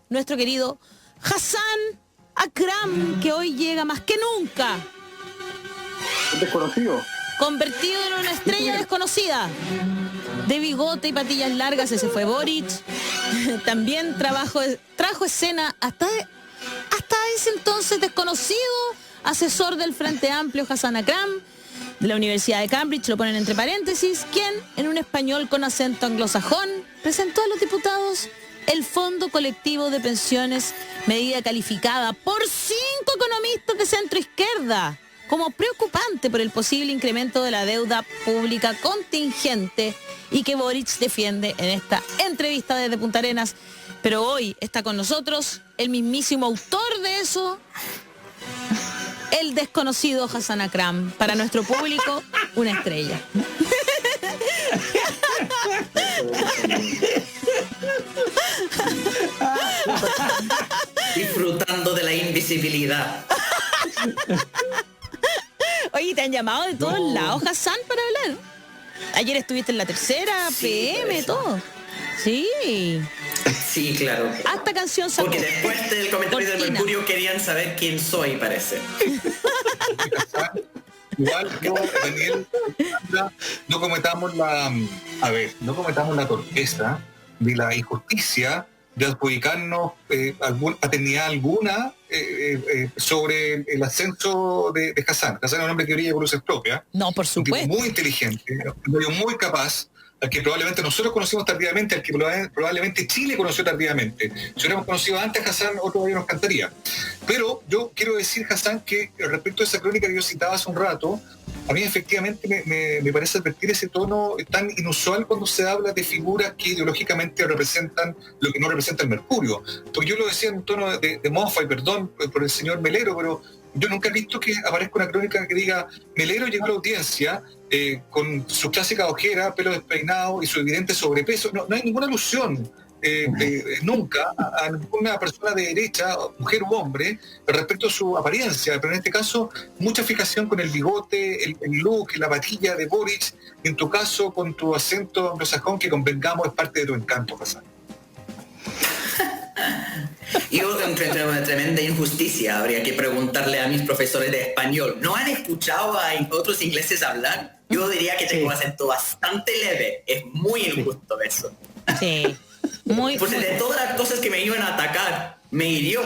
nuestro querido Hassan Akram, que hoy llega más que nunca. Desconocido. Convertido en una estrella desconocida. De bigote y patillas largas, ese fue Boric. También trajo escena hasta ese entonces desconocido asesor del Frente Amplio, Hassan Akram, de la Universidad de Cambridge, lo ponen entre paréntesis, quien, en un español con acento anglosajón, presentó a los diputados el Fondo Colectivo de Pensiones, medida calificada por 5 economistas de centro izquierda como preocupante por el posible incremento de la deuda pública contingente y que Boric defiende en esta entrevista desde Punta Arenas. Pero hoy está con nosotros el mismísimo autor de eso, el desconocido Hassan Akram. Para nuestro público, una estrella. Disfrutando de la invisibilidad. Oye, te han llamado de todos lados, Hassan, para hablar. Ayer estuviste en la tercera, Sí, PM, todo. Sí. Sí, claro. Hasta canción sacó. Porque después del comentario del Cortina. Mercurio querían saber quién soy, parece. Igual yo, Daniel, no cometamos la torpeza de la injusticia de adjudicarnos paternidad alguna sobre el ascenso de Hassan. Hassan es un hombre que brilla por luces propias. No, por Un tipo supuesto. muy inteligente, un tipo muy capaz, al que probablemente nosotros conocimos tardíamente, al que probablemente Chile conoció tardíamente. Si hubiéramos conocido antes a Hassan, otro día nos cantaría. Pero yo quiero decir, Hassan, que respecto a esa crónica que yo citaba hace un rato, a mí efectivamente me parece advertir ese tono tan inusual cuando se habla de figuras que ideológicamente representan lo que no representa el Mercurio. Porque yo lo decía en un tono de mofa, y perdón por el señor Melero, pero yo nunca he visto que aparezca una crónica que diga Melero llegó a la audiencia con su clásica ojera, pelo despeinado y su evidente sobrepeso. No hay ninguna alusión nunca a ninguna persona de derecha, mujer u hombre, respecto a su apariencia, pero en este caso mucha fijación con el bigote, el look, la patilla de Boric, en tu caso con tu acento anglosajón, que convengamos es parte de tu encanto, Hassan. Yo encuentro una tremenda injusticia. Habría que preguntarle a mis profesores de español. ¿No han escuchado a otros ingleses hablar? Yo diría que tengo un acento bastante leve. Es muy injusto eso. Sí. Muy, Pues muy- de todas las cosas que me iban a atacar, me hirió.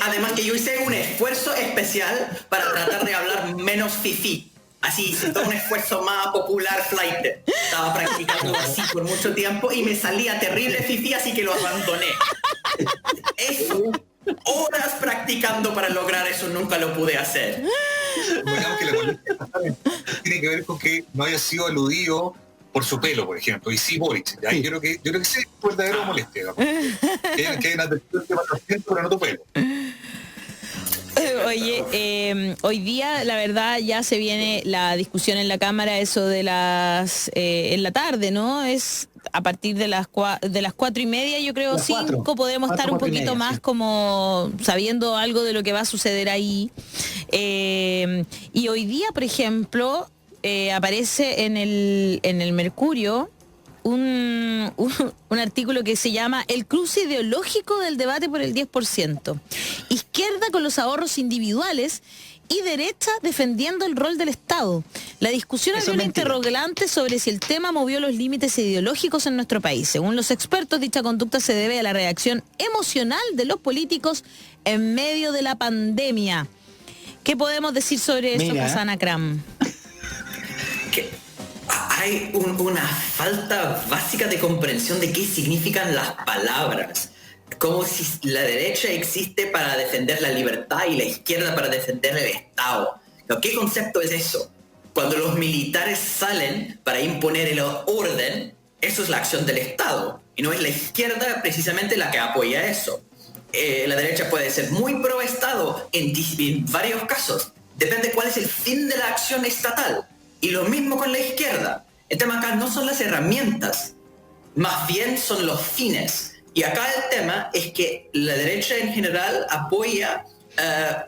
Además que yo hice un esfuerzo especial para tratar de hablar menos fifí. Así hice todo un esfuerzo más popular flight. Estaba practicando así por mucho tiempo y me salía terrible fifí, así que lo abandoné. Eso, horas practicando para lograr eso, nunca lo pude hacer. Digamos que la molestia tiene que ver con que no haya sido aludido por su pelo, por ejemplo, y sí Boric. ¿Ya? Yo creo que esa es tu verdadera molestia. Que hay una advertencia de 400, pero no tu pelo. Oye, hoy día, la verdad, ya se viene la discusión en la Cámara, eso de las en la tarde, ¿no? Es a partir de las 4:30, yo creo, Las 5, cuatro. podemos estar un 4:30, poquito más sí. como sabiendo algo de lo que va a suceder ahí. Y hoy día, por ejemplo, aparece en el Mercurio un artículo que se llama El cruce ideológico del debate por el 10%. Izquierda con los ahorros individuales y derecha defendiendo el rol del Estado. La discusión Eso abrió es una mentira. interrogante sobre si el tema movió los límites ideológicos en nuestro país. Según los expertos, dicha conducta se debe a la reacción emocional de los políticos en medio de la pandemia. ¿Qué podemos decir sobre eso, Mira. Hassan Akram? Que hay una falta básica de comprensión de qué significan las palabras. Como si la derecha existe para defender la libertad y la izquierda para defender el Estado. ¿No? ¿Qué concepto es eso? Cuando los militares salen para imponer el orden, eso es la acción del Estado. Y no es la izquierda precisamente la que apoya eso. La derecha puede ser muy pro Estado en varios casos. Depende cuál es el fin de la acción estatal. Y lo mismo con la izquierda. El tema acá no son las herramientas, más bien son los fines. Y acá el tema es que la derecha en general apoya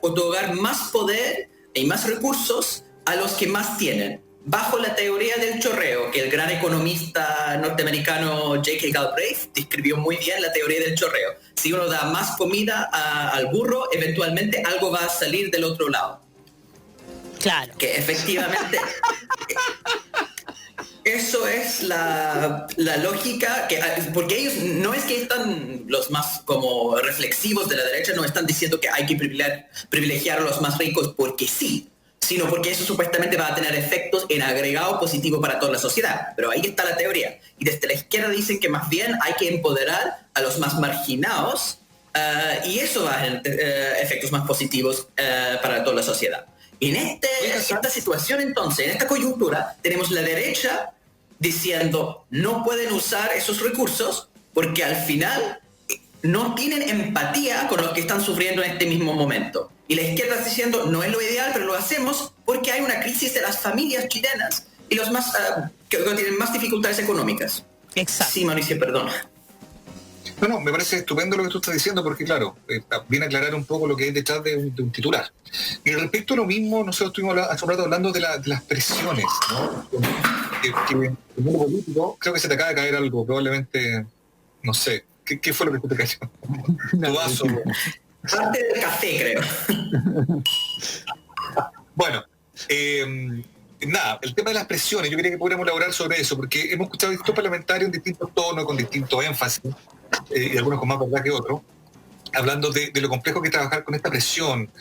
otorgar más poder y más recursos a los que más tienen. bajo la teoría del chorreo, que el gran economista norteamericano J.K. Galbraith describió muy bien la teoría del chorreo. Si uno da más comida al burro, eventualmente algo va a salir del otro lado. Claro. Que efectivamente... Eso es la lógica, porque ellos no es que están los más como reflexivos de la derecha, no están diciendo que hay que privilegiar a los más ricos porque sí, sino porque eso supuestamente va a tener efectos en agregado positivo para toda la sociedad. Pero ahí está la teoría. Y desde la izquierda dicen que más bien hay que empoderar a los más marginados y eso va a tener efectos más positivos para toda la sociedad. En esta situación entonces, en esta coyuntura, tenemos la derecha diciendo no pueden usar esos recursos porque al final no tienen empatía con los que están sufriendo en este mismo momento. Y la izquierda está diciendo no es lo ideal, pero lo hacemos porque hay una crisis de las familias chilenas y los más que tienen más dificultades económicas. Exacto. Sí, Mauricio, perdón. No, me parece estupendo lo que tú estás diciendo porque, claro, viene a aclarar un poco lo que hay detrás de un titular. Y respecto a lo mismo, nosotros estuvimos hace un rato hablando de las presiones, ¿no? Que en el mundo político, creo que se te acaba de caer algo, probablemente, no sé, ¿qué fue lo que te cayó? Tu vaso. Parte del café, creo. Bueno, nada, el tema de las presiones, yo quería que pudiéramos elaborar sobre eso, porque hemos escuchado distintos parlamentarios en distintos tonos, con distinto énfasis, y algunos con más verdad que otros, hablando de lo complejo que es trabajar con esta presión,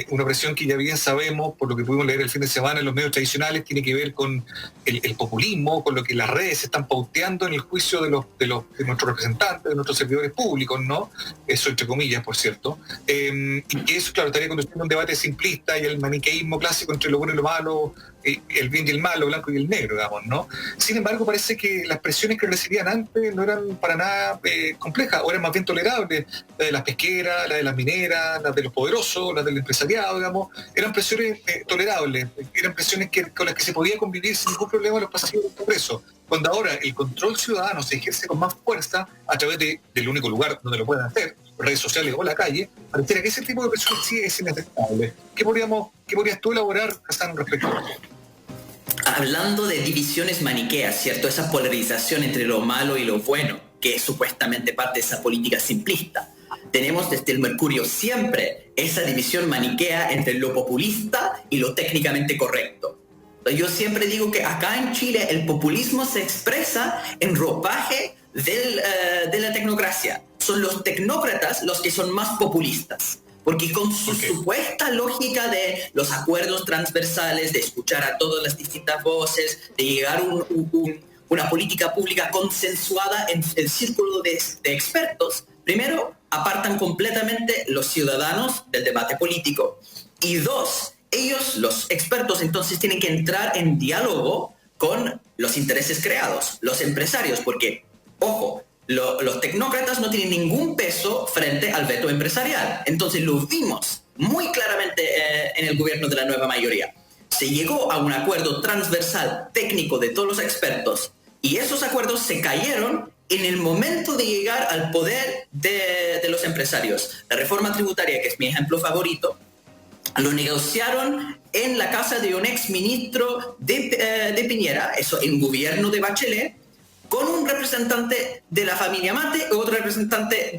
una presión que ya bien sabemos, por lo que pudimos leer el fin de semana en los medios tradicionales, tiene que ver con el populismo, con lo que las redes están pauteando en el juicio de nuestros representantes, de nuestros servidores públicos, ¿no? Eso entre comillas, por cierto. Y que eso, claro, estaría conduciendo a un debate simplista y el maniqueísmo clásico entre lo bueno y lo malo, el bien y el malo, blanco y el negro, digamos, ¿no? Sin embargo, parece que las presiones que recibían antes no eran para nada complejas, o eran más bien tolerables. La de las pesqueras, la de las mineras, las de los poderosos, las del empresariado, digamos, eran presiones tolerables, eran presiones con las que se podía convivir sin ningún problema los pasivos del Congreso. Cuando ahora el control ciudadano se ejerce con más fuerza a través del único lugar donde lo pueden hacer, redes sociales o la calle, pareciera que ese tipo de presiones sí es inaceptable. ¿Qué podrías tú elaborar, Hassan, respecto a eso? Hablando de divisiones maniqueas, ¿cierto? Esa polarización entre lo malo y lo bueno, que es supuestamente parte de esa política simplista. Tenemos desde el Mercurio siempre esa división maniquea entre lo populista y lo técnicamente correcto. Yo siempre digo que acá en Chile el populismo se expresa en ropaje de la tecnocracia. Son los tecnócratas los que son más populistas. Porque con su supuesta lógica de los acuerdos transversales, de escuchar a todas las distintas voces, de llegar a una política pública consensuada en el círculo de expertos, primero, apartan completamente los ciudadanos del debate político. Y dos, ellos, los expertos, entonces tienen que entrar en diálogo con los intereses creados, los empresarios, porque, ojo, los tecnócratas no tienen ningún peso frente al veto empresarial. Entonces lo vimos muy claramente en el gobierno de la nueva mayoría. Se llegó a un acuerdo transversal técnico de todos los expertos y esos acuerdos se cayeron en el momento de llegar al poder de los empresarios. La reforma tributaria, que es mi ejemplo favorito, lo negociaron en la casa de un ex ministro de Piñera, eso en gobierno de Bachelet, con un representante de la familia Mate y otro representante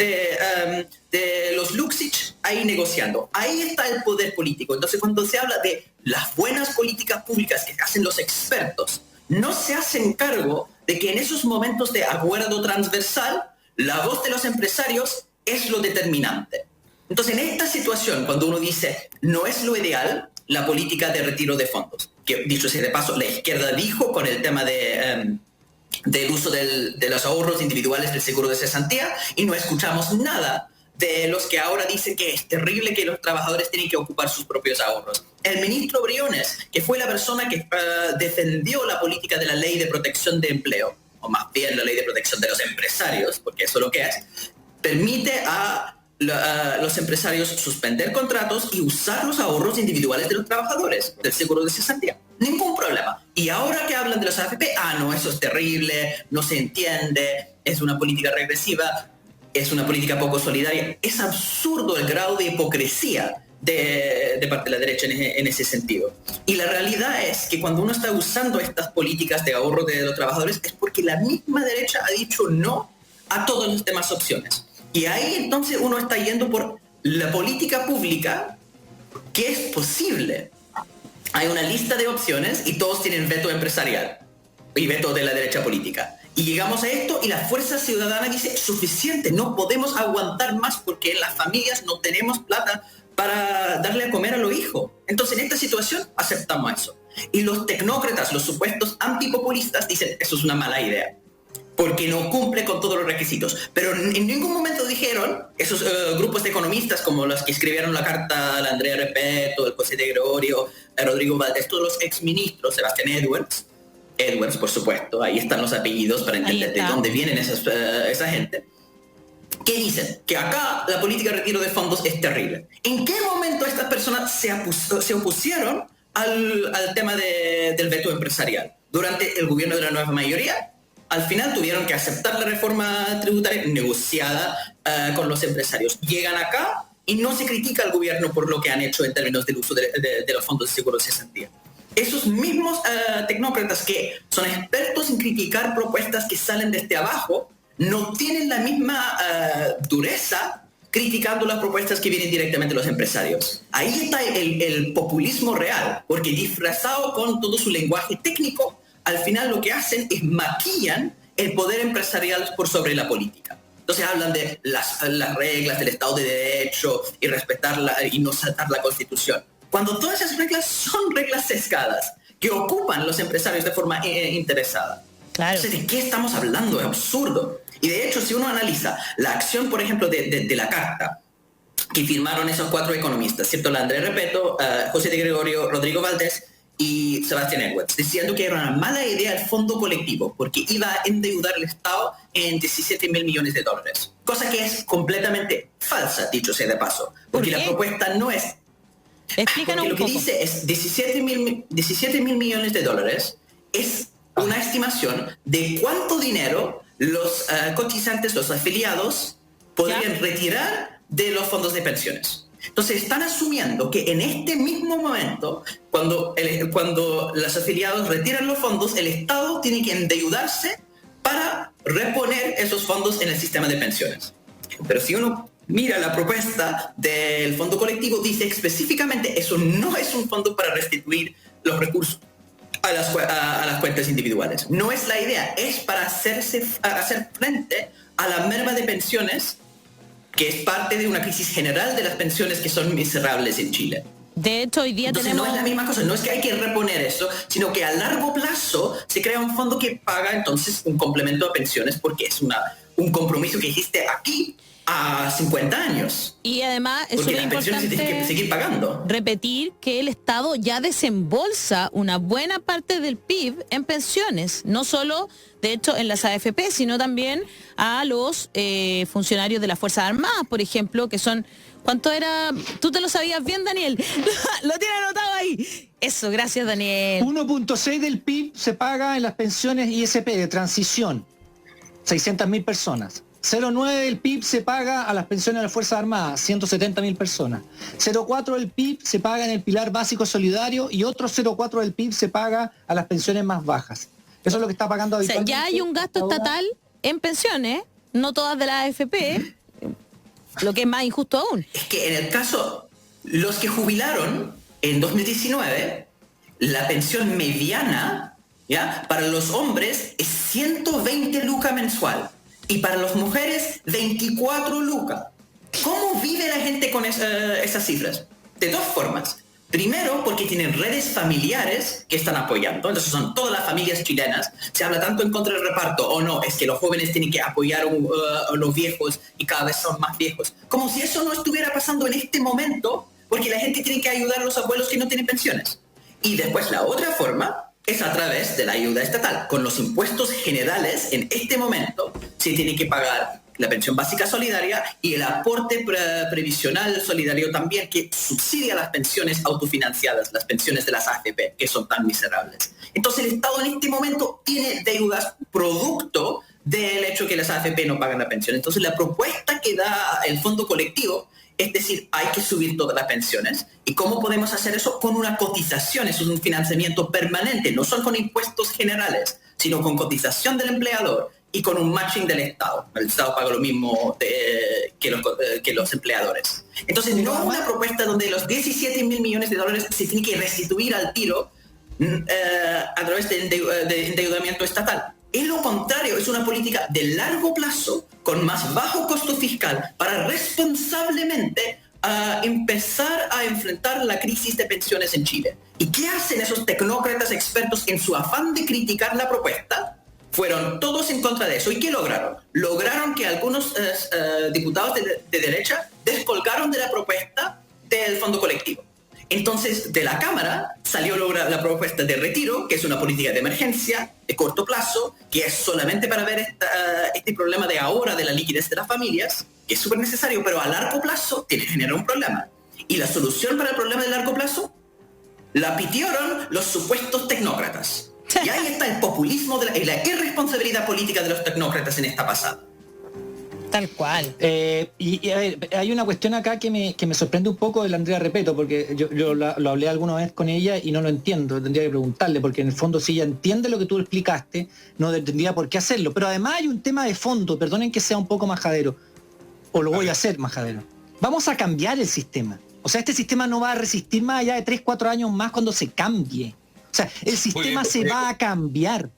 de los Luxich ahí negociando. Ahí está el poder político. Entonces, cuando se habla de las buenas políticas públicas que hacen los expertos, no se hacen cargo de que en esos momentos de acuerdo transversal, la voz de los empresarios es lo determinante. Entonces, en esta situación, cuando uno dice no es lo ideal, la política de retiro de fondos, que dicho sea de paso, la izquierda dijo con el tema del uso de los ahorros individuales del seguro de cesantía, y no escuchamos nada de los que ahora dicen que es terrible que los trabajadores tienen que ocupar sus propios ahorros. El ministro Briones, que fue la persona que defendió la política de la ley de protección de empleo, o más bien la ley de protección de los empresarios, porque eso es lo que es, permite a los empresarios suspender contratos y usar los ahorros individuales de los trabajadores del seguro de cesantía. Ningún problema. Y ahora que hablan de los AFP, no, eso es terrible, no se entiende, es una política regresiva, es una política poco solidaria. Es absurdo el grado de hipocresía de parte de la derecha en ese sentido. Y la realidad es que cuando uno está usando estas políticas de ahorro de los trabajadores es porque la misma derecha ha dicho no a todas las demás opciones. Y ahí entonces uno está yendo por la política pública que es posible. Hay una lista de opciones y todos tienen veto empresarial y veto de la derecha política. Y llegamos a esto y la fuerza ciudadana dice, suficiente, no podemos aguantar más porque en las familias no tenemos plata para darle a comer a los hijos. Entonces en esta situación aceptamos eso. Y los tecnócratas, los supuestos antipopulistas dicen, eso es una mala idea, porque no cumple con todos los requisitos. Pero en ningún momento dijeron, esos grupos de economistas como los que escribieron la carta, la Andrea Repetto, el José de Gregorio, Rodrigo Valdés, todos los exministros, Sebastián Edwards, por supuesto, ahí están los apellidos para entender de dónde vienen esa gente, que dicen que acá la política de retiro de fondos es terrible. ¿En qué momento estas personas se opusieron al tema del veto empresarial? Durante el gobierno de la nueva mayoría. Al final tuvieron que aceptar la reforma tributaria negociada con los empresarios. Llegan acá y no se critica al gobierno por lo que han hecho en términos del uso de los fondos de seguro de cesantía. Esos mismos tecnócratas que son expertos en criticar propuestas que salen desde abajo no tienen la misma dureza criticando las propuestas que vienen directamente de los empresarios. Ahí está el populismo real, porque disfrazado con todo su lenguaje técnico, al final lo que hacen es maquillan el poder empresarial por sobre la política. Entonces hablan de las reglas del Estado de Derecho y respetarla y no saltar la Constitución. Cuando todas esas reglas son reglas sesgadas que ocupan los empresarios de forma interesada. Claro. Entonces, ¿de qué estamos hablando? Es absurdo. Y de hecho, si uno analiza la acción, por ejemplo, de la carta que firmaron esos 4 economistas, ¿cierto? La Andrea Repetto, José de Gregorio, Rodrigo Valdés y Sebastián Edwards, diciendo que era una mala idea el fondo colectivo porque iba a endeudar al Estado en 17 mil millones de dólares. Cosa que es completamente falsa, dicho sea de paso. Porque la propuesta no es... Explícanos porque lo que un poco. dice es 17 mil millones de dólares es una estimación de cuánto dinero los cotizantes, los afiliados, podrían retirar de los fondos de pensiones. Entonces están asumiendo que en este mismo momento, cuando los afiliados retiran los fondos, el Estado tiene que endeudarse para reponer esos fondos en el sistema de pensiones. Pero si uno mira la propuesta del fondo colectivo, dice específicamente eso no es un fondo para restituir los recursos a las cuentas individuales. No es la idea, es para hacer frente a la merma de pensiones, que es parte de una crisis general de las pensiones que son miserables en Chile. De hecho, hoy día Entonces tenemos... no es la misma cosa, no es que hay que reponer eso, sino que a largo plazo se crea un fondo que paga entonces un complemento a pensiones porque es un compromiso que existe aquí a 50 años. Y además es porque súper las pensiones se tienen que importante seguir pagando. repetir que el Estado ya desembolsa una buena parte del PIB en pensiones, no solo, de hecho, en las AFP, sino también a los funcionarios de las Fuerzas Armadas, por ejemplo, que son... ¿Cuánto era? ¿Tú te lo sabías bien, Daniel? Lo tiene anotado ahí. Eso, gracias, Daniel. 1.6 del PIB se paga en las pensiones ISP de transición, 600.000 personas. 0.9 del PIB se paga a las pensiones de las Fuerzas Armadas, 170.000 personas. 0.4 del PIB se paga en el pilar básico solidario y otro 0.4 del PIB se paga a las pensiones más bajas. Eso es lo que está pagando O sea, habitualmente. ya hay un gasto estatal en pensiones, no todas de la AFP, lo que es más injusto aún. Es que en el caso, los que jubilaron en 2019, la pensión mediana, ¿ya?, para los hombres es 120 lucas mensual y para las mujeres 24 lucas. ¿Cómo vive la gente con esas cifras? De dos formas. Primero, porque tienen redes familiares que están apoyando. Entonces son todas las familias chilenas. Se habla tanto en contra del reparto, o no, es que los jóvenes tienen que apoyar a los viejos y cada vez son más viejos. Como si eso no estuviera pasando en este momento, porque la gente tiene que ayudar a los abuelos que no tienen pensiones. Y después la otra forma es a través de la ayuda estatal. Con los impuestos generales, en este momento, se tiene que pagar la pensión básica solidaria y el aporte previsional solidario también, que subsidia las pensiones autofinanciadas, las pensiones de las AFP, que son tan miserables. Entonces el Estado en este momento tiene deudas producto del hecho que las AFP no pagan la pensión. Entonces la propuesta que da el fondo colectivo, es decir, hay que subir todas las pensiones. ¿Y cómo podemos hacer eso? Con una cotización, eso es un financiamiento permanente, no son con impuestos generales, sino con cotización del empleador y con un matching del Estado. El Estado paga lo mismo que los empleadores. Entonces, no es una propuesta donde los 17 mil millones de dólares se tienen que restituir al tiro a través de endeudamiento estatal. Es lo contrario, es una política de largo plazo con más bajo costo fiscal para responsablemente empezar a enfrentar la crisis de pensiones en Chile. ¿Y qué hacen esos tecnócratas expertos en su afán de criticar la propuesta? Fueron todos en contra de eso. ¿Y qué lograron? Lograron que algunos diputados de derecha descolgaron de la propuesta del fondo colectivo. Entonces, de la Cámara salió la propuesta de retiro, que es una política de emergencia, de corto plazo, que es solamente para ver este problema de ahora de la liquidez de las familias, que es súper necesario, pero a largo plazo genera un problema. ¿Y la solución para el problema de largo plazo? La pidieron los supuestos tecnócratas. Y ahí está el populismo y la irresponsabilidad política de los tecnócratas en esta pasada. Tal cual. Y a ver, hay una cuestión acá que me sorprende un poco de la Andrea Repeto, porque yo lo hablé alguna vez con ella y no lo entiendo, tendría que preguntarle, porque en el fondo si ella entiende lo que tú explicaste, no tendría por qué hacerlo. Pero además hay un tema de fondo, perdonen que sea un poco majadero, o lo voy a hacer majadero. Vamos a cambiar el sistema. O sea, este sistema no va a resistir más allá de 3, 4 años más cuando se cambie. O sea, el sistema se va a cambiar.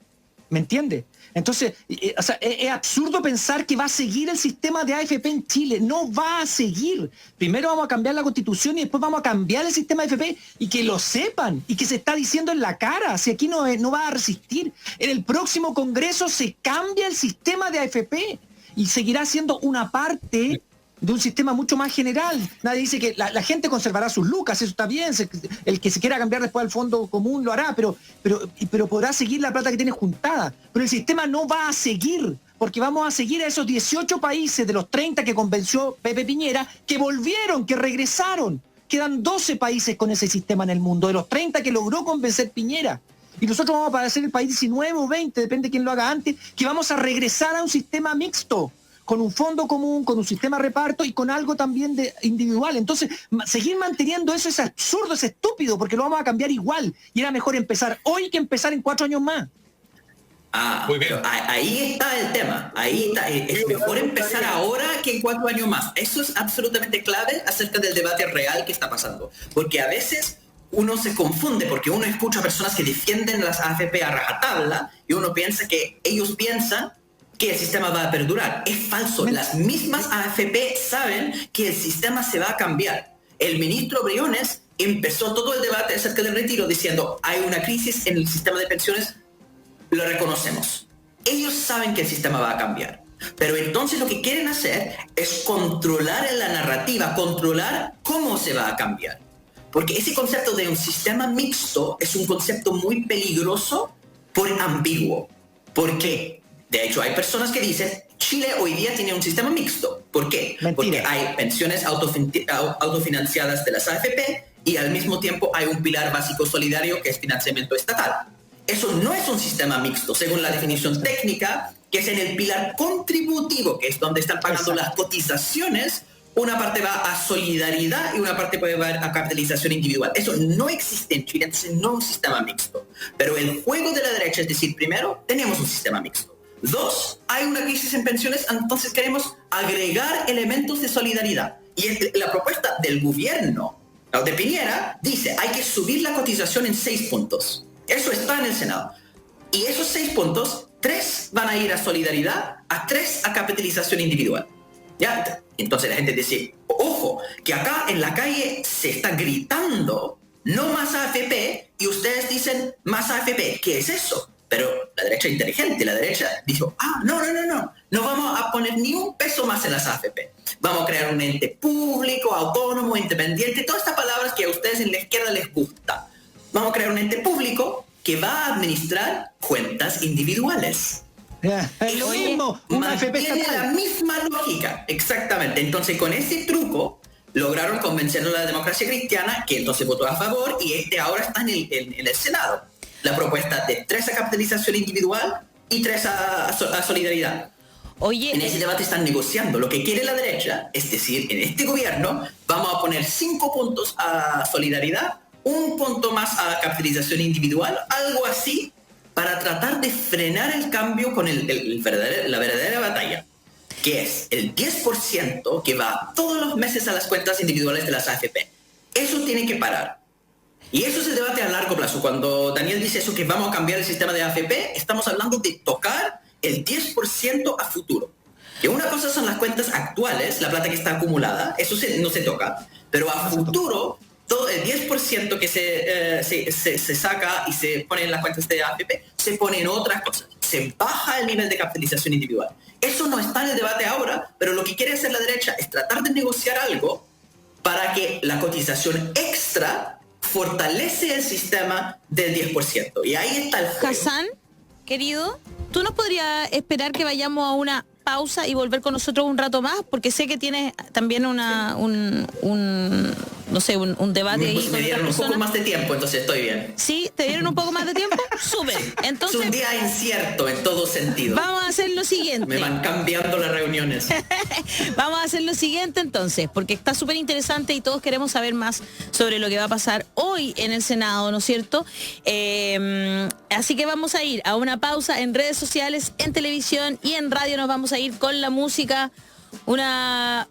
¿Me entiendes? Entonces, o sea, es absurdo pensar que va a seguir el sistema de AFP en Chile. No va a seguir. Primero vamos a cambiar la Constitución y después vamos a cambiar el sistema de AFP y que lo sepan y que se está diciendo en la cara. Si aquí no va a resistir. En el próximo Congreso se cambia el sistema de AFP y seguirá siendo una parte de un sistema mucho más general. Nadie dice que la gente conservará sus lucas, eso está bien, el que se quiera cambiar después al fondo común lo hará, pero podrá seguir la plata que tiene juntada. Pero el sistema no va a seguir, porque vamos a seguir a esos 18 países de los 30 que convenció Pepe Piñera, que volvieron, que regresaron. Quedan 12 países con ese sistema en el mundo, de los 30 que logró convencer Piñera. Y nosotros vamos a ser el país 19 o 20, depende de quién lo haga antes, que vamos a regresar a un sistema mixto, con un fondo común, con un sistema de reparto y con algo también de individual. Entonces, seguir manteniendo eso es absurdo, es estúpido, porque lo vamos a cambiar igual. Y era mejor empezar hoy que empezar en 4 años más. Muy bien. Ahí está el tema. Ahí está. Es mejor empezar ahora que en 4 años más. Eso es absolutamente clave acerca del debate real que está pasando. Porque a veces uno se confunde, porque uno escucha a personas que defienden las AFP a rajatabla y uno piensa que ellos piensan que el sistema va a perdurar. Es falso. Las mismas AFP saben que el sistema se va a cambiar. El ministro Briones empezó todo el debate acerca del retiro diciendo hay una crisis en el sistema de pensiones, lo reconocemos. Ellos saben que el sistema va a cambiar. Pero entonces lo que quieren hacer es controlar la narrativa, controlar cómo se va a cambiar. Porque ese concepto de un sistema mixto es un concepto muy peligroso por ambiguo. ¿Por qué? De hecho, hay personas que dicen Chile hoy día tiene un sistema mixto. ¿Por qué? Mentira. Porque hay pensiones autofinanciadas de las AFP y al mismo tiempo hay un pilar básico solidario que es financiamiento estatal. Eso no es un sistema mixto, según la definición técnica, que es en el pilar contributivo, que es donde están pagando las cotizaciones. Una parte va a solidaridad y una parte puede ir a capitalización individual. Eso no existe en Chile, entonces no es un sistema mixto. Pero el juego de la derecha es decir, primero, tenemos un sistema mixto. 2, hay una crisis en pensiones, entonces queremos agregar elementos de solidaridad. Y la propuesta del gobierno, de Piñera, dice, hay que subir la cotización en 6 puntos. Eso está en el Senado. Y esos 6 puntos, 3 van a ir a solidaridad, a 3 a capitalización individual. ¿Ya? Entonces la gente dice, ojo, que acá en la calle se está gritando, no más AFP, y ustedes dicen, más AFP. ¿Qué es eso? Pero la derecha inteligente, la derecha dijo, no vamos a poner ni un peso más en las AFP. Vamos a crear un ente público, autónomo, independiente, todas estas palabras que a ustedes en la izquierda les gusta. Vamos a crear un ente público que va a administrar cuentas individuales. Es lo mismo, una AFP estatal. La misma lógica, exactamente. Entonces con ese truco lograron convencer a la democracia cristiana, que entonces votó a favor, y ahora está en el Senado. La propuesta de 3 a capitalización individual y 3 a solidaridad. Oye, en ese debate están negociando. Lo que quiere la derecha, es decir, en este gobierno vamos a poner 5 puntos a solidaridad, 1 punto más a capitalización individual, algo así, para tratar de frenar el cambio con la verdadera batalla, que es el 10% que va todos los meses a las cuentas individuales de las AFP. Eso tiene que parar. Y eso es el debate a largo plazo. Cuando Daniel dice eso, que vamos a cambiar el sistema de AFP, estamos hablando de tocar el 10% a futuro. Que una cosa son las cuentas actuales, la plata que está acumulada, eso no se toca, pero a futuro, todo el 10% que se saca y se pone en las cuentas de AFP, se pone en otras cosas. Se baja el nivel de capitalización individual. Eso no está en el debate ahora, pero lo que quiere hacer la derecha es tratar de negociar algo para que la cotización extra fortalece el sistema del 10%. Y ahí está el juego. Hassan, querido, ¿tú nos podrías esperar que vayamos a una pausa y volver con nosotros un rato más? Porque sé que tienes también un debate ahí Pues con me dieron otras un poco personas. más de tiempo, entonces estoy bien. ¿Sí? ¿Te dieron un poco más de tiempo? Súper. Es Entonces, un día incierto en todo sentido. vamos a hacer lo Me siguiente. van cambiando las reuniones. Vamos a hacer lo siguiente entonces, porque está súper interesante y todos queremos saber más sobre lo que va a pasar hoy en el Senado, ¿no es cierto? Así que vamos a ir a una pausa en redes sociales, en televisión y en radio. Nos vamos a ir con la música, una